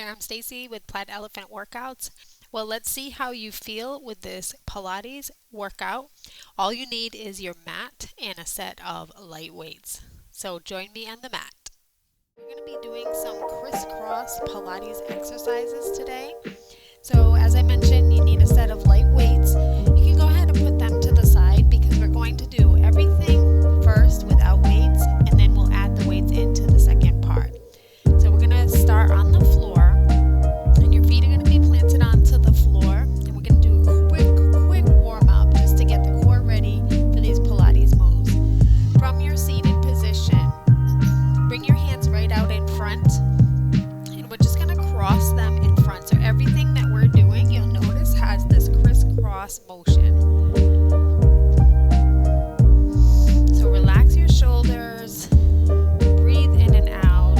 there, I'm Stacy with Plaid Elephant Workouts. Well, let's see how you feel with this Pilates workout. All you need is your mat and a set of light weights. So join me on the mat. We're going to be doing some crisscross Pilates exercises today. So as I mentioned, you need a set of light weights. You can go ahead and put them to the side because we're going to do everything first without weights, and then we'll add the weights into the second part. So we're going to start on the floor, and your feet are going to be planted onto the floor, and we're going to do a quick warm-up just to get the core ready for these Pilates moves. From your seated position, bring your hands right out in front, and we're just going to cross them in front. So everything that we're doing, you'll notice, has this crisscross motion. So relax your shoulders, breathe in and out,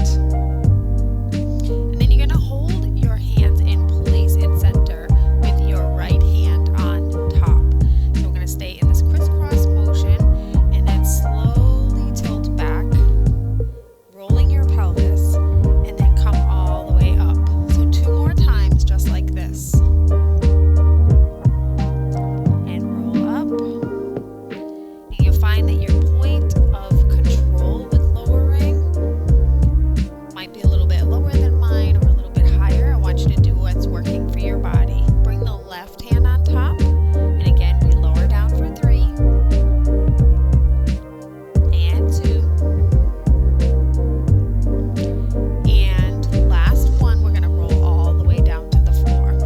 and then you're going to hold your hands in place in center with your right hand on top. So we're going to stay in this crisscross motion and then slowly tilt back, rolling your pelvis, and then come all the way up. So 2 more times just like this. And roll up. And you'll find that your point of control with lowering might be a little bit lower than mine or a little bit higher. I want you to do what's working for your body. Bring the left hand on top. And again, we lower down for 3. And 2. And last one, we're going to roll all the way down to the floor.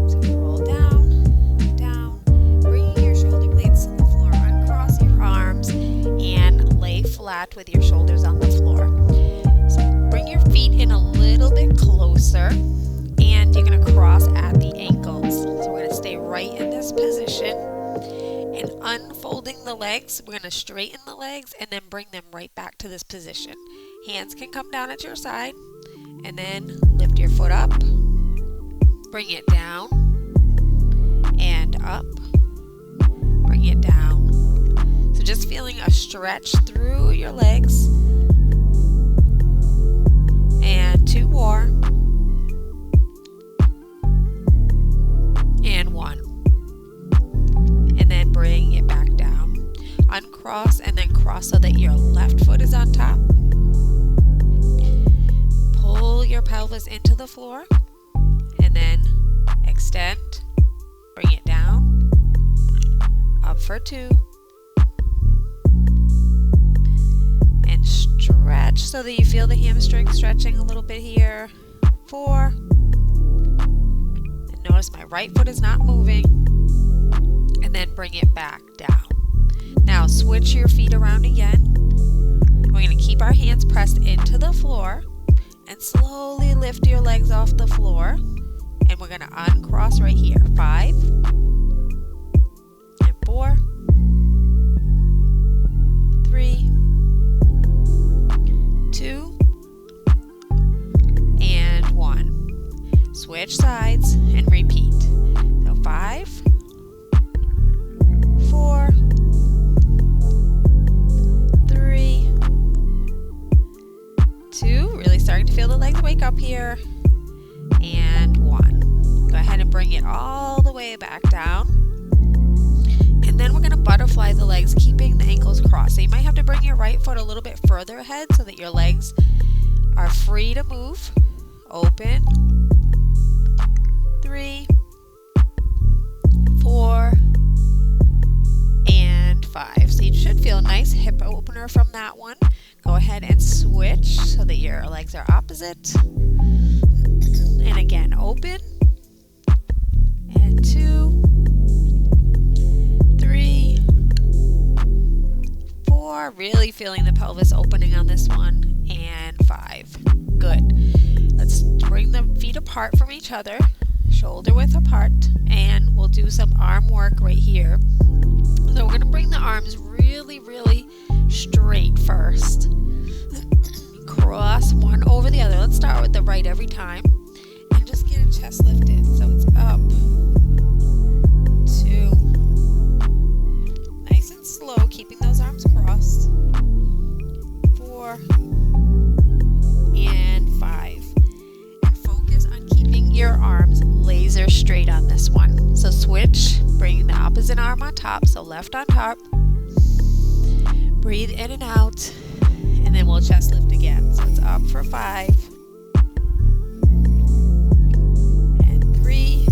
So roll down, down, bringing your shoulder blades to the floor. Uncross your arms and lay flat with your shoulders on the floor. So bring your feet in a little bit closer, and you're going to cross at the ankles. So we're going to stay right in this position. And unfolding the legs, we're going to straighten the legs and then bring them right back to this position. Hands can come down at your side, and then lift your foot up, bring it down and up, bring it down. So just feeling a stretch through your legs. And 2 more. And 1. And then bring it back down. Uncross and then cross so that your left foot is on top. Pull your pelvis into the floor. And then extend. Bring it down. Up for 2. And stretch so that you feel the hamstring stretching a little bit here. 4. And notice my right foot is not moving. And then bring it back down. Now switch your feet around again. We're going to keep our hands pressed into the floor and slowly lift your legs off the floor. And we're going to uncross right here. 5 and 4, 3, 2, and 1. Switch sides and repeat. So 5, 4, 3, 2. Really starting to feel the legs wake up here. And 1. Go ahead and bring it all the way back down. And then we're going to butterfly the legs, keeping the ankles crossed. So you might have to bring your right foot a little bit further ahead so that your legs are free to move. Open. 3, 4, and 5. So you should feel a nice hip opener from that one. Go ahead and switch so that your legs are opposite. And again, open. And 2, 3, 4. Really feeling the pelvis opening on this one. And 5. Good. Let's bring the feet apart from each other, shoulder width apart, and we'll do some arm work right here. So we're going to bring the arms really straight first. Cross one over the other. Let's start with the right every time. And just get a chest lifted. So it's up. 2. Nice and slow, keeping those arms crossed. 4. And 5. And focus use an arm on top, so left on top. Breathe in and out, and then we'll chest lift again. So it's up for 5, and 3,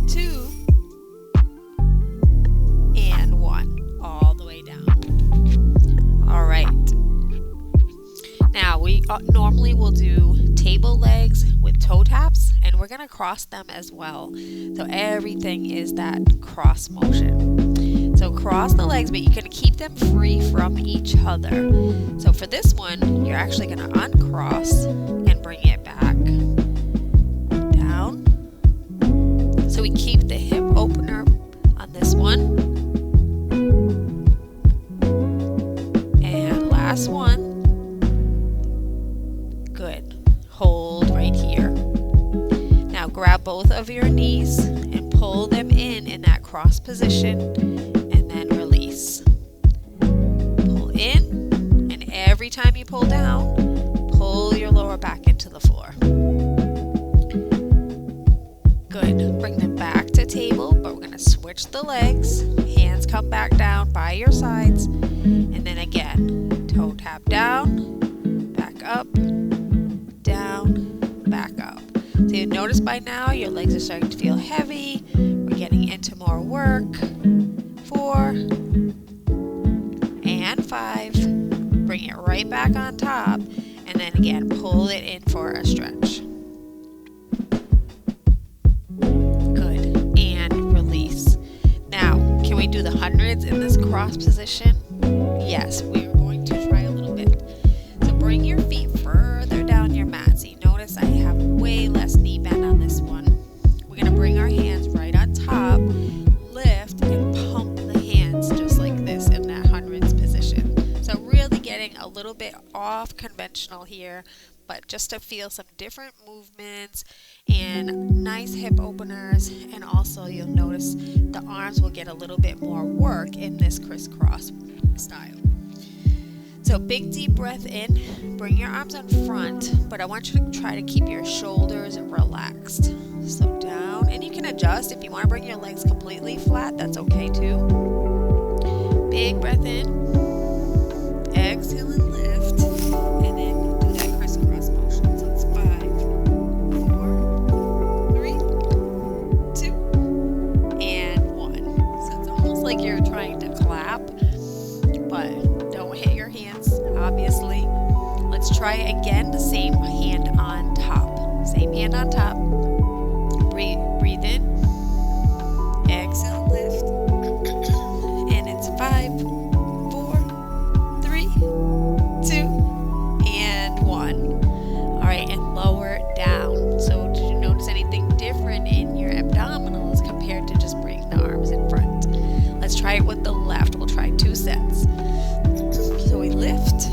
2, and 1. All the way down. All right. Now we normally will do table legs with toe taps, and we're going to cross them as well. So everything is that cross motion. So cross the legs, but you're going to keep them free from each other. So for this one, you're actually going to uncross and bring it back down. So we keep the hip opener on this one. And last one. Good. Hold right here. Now grab both of your knees and pull them in that cross position, and then release. Pull in, and every time you pull down, pull your lower back into the floor. Good. Bring them back to table, but we're going to switch the legs. Hands come back down by your sides, and then again, toe tap down, back up, down, back up. So you notice by now your legs are starting to feel heavy. We're getting into more work. 4 and 5. Bring it right back on top, and then again pull it in for a stretch. Good. And release. Now, can we do the hundreds in this cross position? Yes, we're going to try a little bit. So bring your feet further down your mat. So you notice I have way less knee bend on this one. We're going to bring our hands right on top, lift, and pump the hands just like this in that hundreds position. So really getting a little bit off conventional here, but just to feel some different movements and nice hip openers. And also you'll notice the arms will get a little bit more work in this crisscross style. So big deep breath in, bring your arms in front, but I want you to try to keep your shoulders relaxed. So down, and you can adjust. If you want to bring your legs completely flat, that's okay too. Big breath in, exhale and lift, and then do that crisscross motion. So it's 5, 4, 3, 2, and 1. So it's almost like you're trying to clap, but don't hit your hands, obviously. Let's try it again, the same hand on top. Same hand on top. Breathe in. Exhale, lift. And it's 5, 4, 3, 2, and 1. All right, and lower down. So did you notice anything different in your abdominals compared to just bringing the arms in front? Let's try it with the left. We'll try 2 sets. So we lift.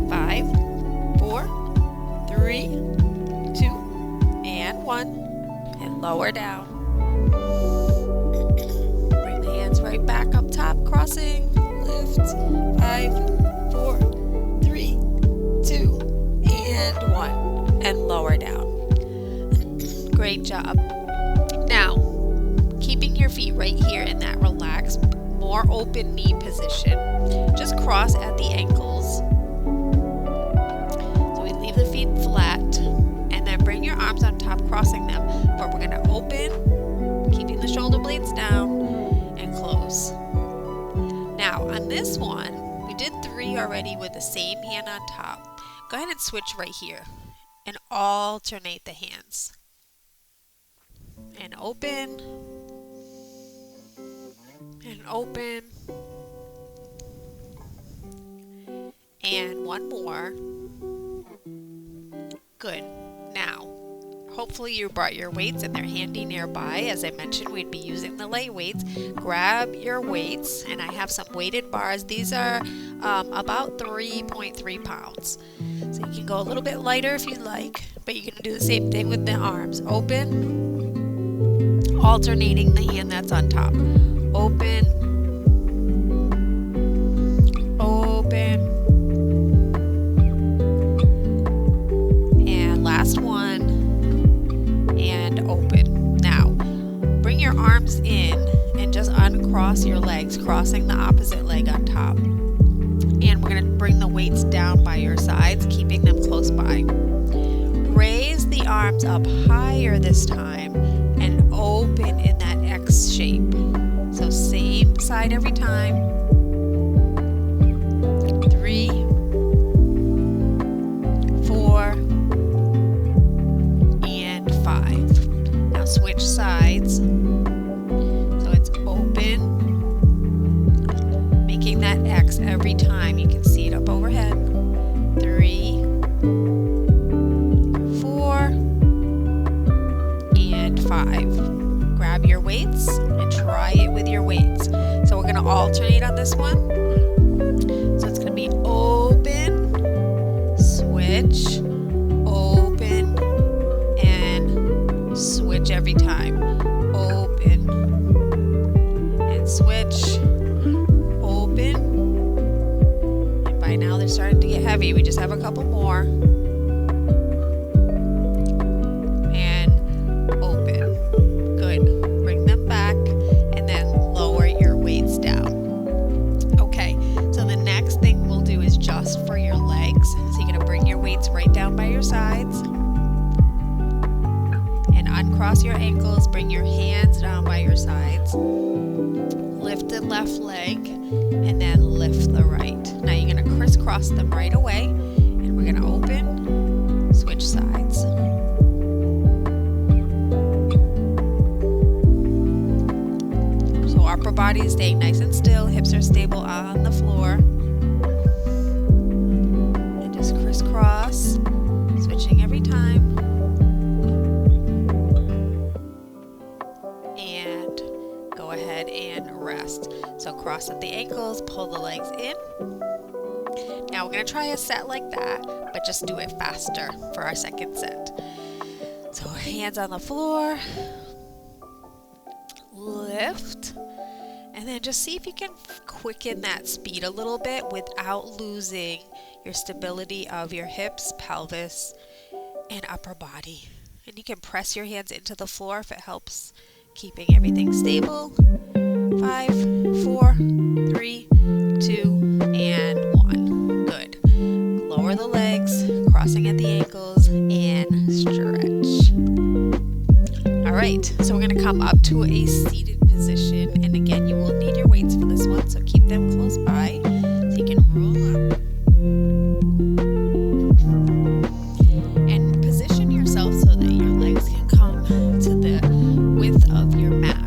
5, 4, 3, 2, and 1. And lower down. Bring the hands right back up top, crossing. Lift. 5, 4, 3, 2, and 1. And lower down. Great job. Now, keeping your feet right here in that relaxed, more open knee position. Just cross at the ankles. So we leave the feet flat, and then bring your arms on top, crossing them. But we're going to open, keeping the shoulder blades down, and close. Now on this one, we did 3 already with the same hand on top. Go ahead and switch right here and alternate the hands. And open, and open, and one more. Good. Now, hopefully you brought your weights and they're handy nearby. As I mentioned, we'd be using the light weights. Grab your weights, and I have some weighted bars. These are about 3.3 pounds. So you can go a little bit lighter if you'd like, but you can do the same thing with the arms. Open, alternating the hand that's on top. Open, open, and last one, and open. Now, arms in and just uncross your legs, crossing the opposite leg on top. And we're going to bring the weights down by your sides, keeping them close by. Raise the arms up higher this time and open in that X shape. So same side every time. 3, 4, and 5. Now switch sides. So it's open, making that X every time. You can see it up overhead. 3, 4, and 5. Grab your weights and try it with your weights. So we're going to alternate on this one. So it's going to be open, switch, open, and switch every time. Open and switch, open. And by now they're starting to get heavy. We just have a couple more. And open. Good. Bring them back and then lower your weights down. Okay, so the next thing we'll do is just for your legs. So you're going to bring your weights right down by your sides and uncross your ankles. Bring your hands down by your sides. Lift the left leg and then lift the right. Now you're going to crisscross them right away, and we're going to open, switch sides. So upper body is staying nice and still, hips are stable on the floor. And just crisscross, switching every time. And go ahead and rest. So cross at the ankles, pull the legs in. Now we're going to try a set like that, but just do it faster for our second set. So hands on the floor, lift, and then just see if you can quicken that speed a little bit without losing your stability of your hips, pelvis, and upper body. And you can press your hands into the floor if it helps, keeping everything stable. 5, 4, 3, 2, and 1. Good. Lower the legs, crossing at the ankles, and stretch. All right, so we're going to come up to a seated position. And again, you will need your weights for this one, so keep them close by so you can roll up. And position yourself so that your legs can come to the width of your mat.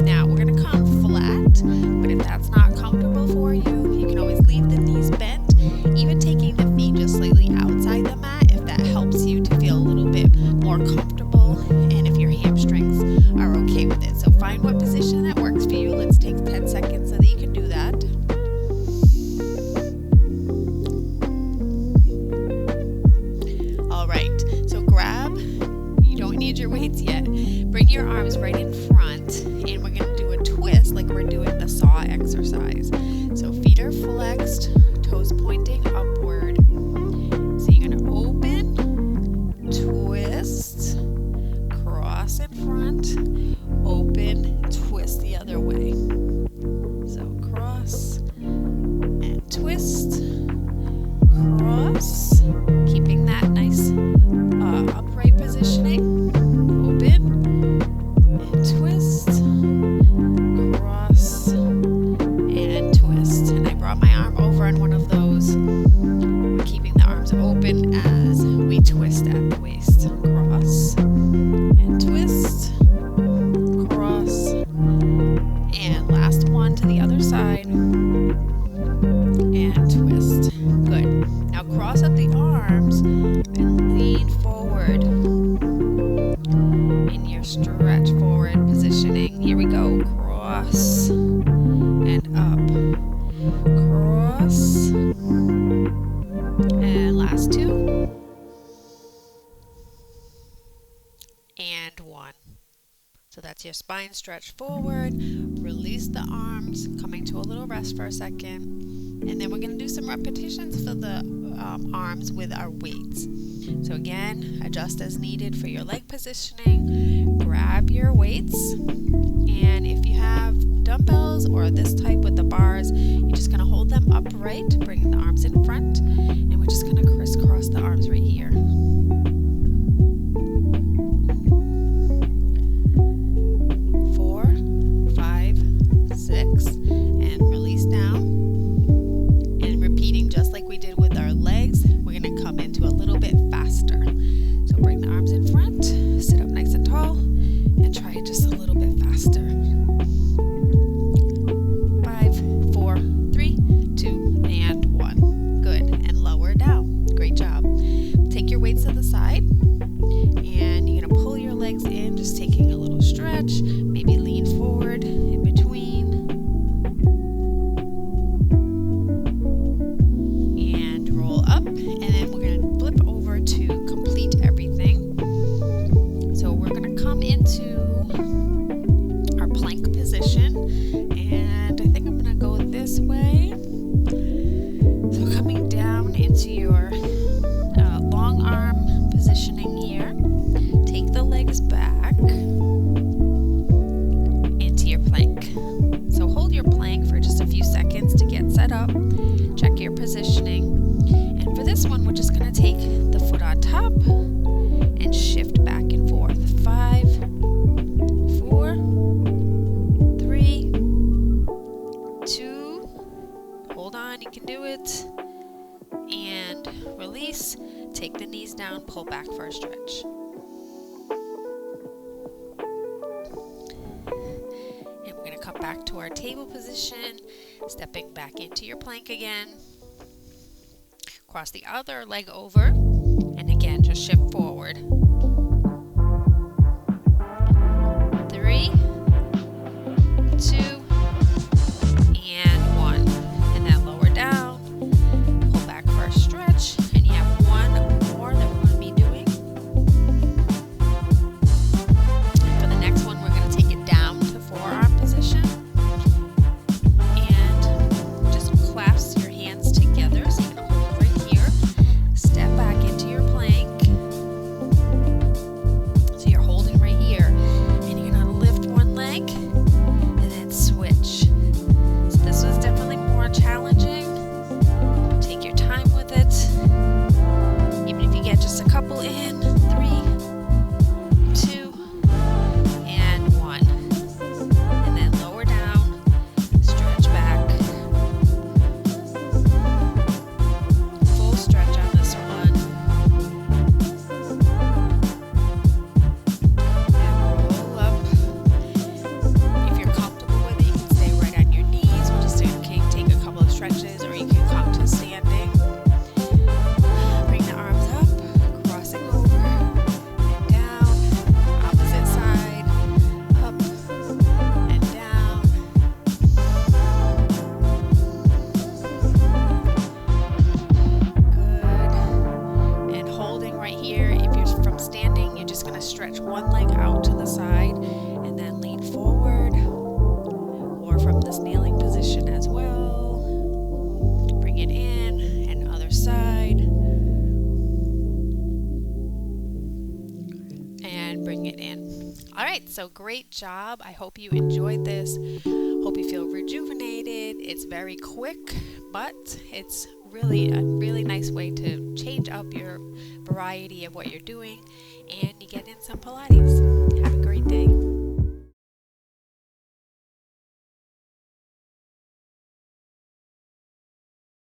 Now, we're going to come flat, but if that's not comfortable for you, you can always leave the knees bent, even taking the feet just slightly outside the mat if that helps you to feel a little bit more comfortable, and if your hamstrings are okay with it. So find what position that works for you. Let's take 10 seconds so that you can do that. All right, so grab, you don't need your weights yet. Bring your arms right in front, and we're going to do a twist like we're doing the saw exercise. So feet are flexed, toes pointing upward. So you're going to open, twist, cross in front, open, twist the other way. So cross and twist, cross, keeping that nice upright positioning. Open and twist, cross and twist. And I brought my arm over on one of those. We're keeping the arms open as we twist at the waist. Cross and twist, cross, and last one to the other side, and twist. Good. Now cross up the arms and lean forward in your stretch forward positioning. Here we go. Cross and up. Cross. And last two. And 1. So that's your spine stretch forward. Release the arms, coming to a little rest for a second. And then we're going to do some repetitions for the arms with our weights. So again, adjust as needed for your leg positioning. Grab your weights And if you have dumbbells or this type with the bars, you're just going to hold them upright, bring the arms in front, and we're just going to crisscross the arms right here. 4, 5, 6, and release down. And repeating just like we did with our legs, we're going to come into a little bit faster. So bring the arms in front, sit up nice and tall, and try it just a little bit faster. 5, 4, 3, 2, and 1. Good. And lower down. Great job. Take your weights to the side, and you're going to pull your legs in, just taking a little stretch, maybe lean forward in between, and roll up, and then we're going to flip over to complete everything. So we're going to come into our plank position, and I think I'm going to go this way. So coming down into your long arm positioning here, take the legs back into your plank. So hold your plank for just a few seconds to get set up, check your positioning, and for this one we're just going to take the foot on top and shift back and forth. 5, 4, 3, 2, hold on, you can do it, and release. Take the knees down, pull back for a stretch. And we're going to come back to our table position, stepping back into your plank again. Cross the other leg over, and again, just shift forward. 3, 2, and 1. And then lower down, pull back for a stretch, and you have one more that we're going to be doing. And for the next one, we're going to take it down to forearm position, and just clasp your hands together. So you're going to hold right here, step back into your plank. So you're holding right here, and you're going to lift one leg and then switch. So this was definitely more challenging. Take your time with it. Even if you get just a couple in. 3, 2, and 1. And then lower down, stretch back. Full stretch on this one. And roll up. If you're comfortable with it, you can stay right on your knees. We're just going to take a couple of stretches, or you can come to standing. Bring the arms up, crossing over and down, opposite side, up and down. Good. And holding right here. If you're from standing, you're just going to stretch one leg out to the side and then lean forward, or from this kneeling position as well. Bring it in, and other side, and bring it in. All right, so great job. I hope you enjoyed this. Hope you feel rejuvenated. It's very quick, but it's really a really nice way to change up your variety of what you're doing, and you get in some Pilates.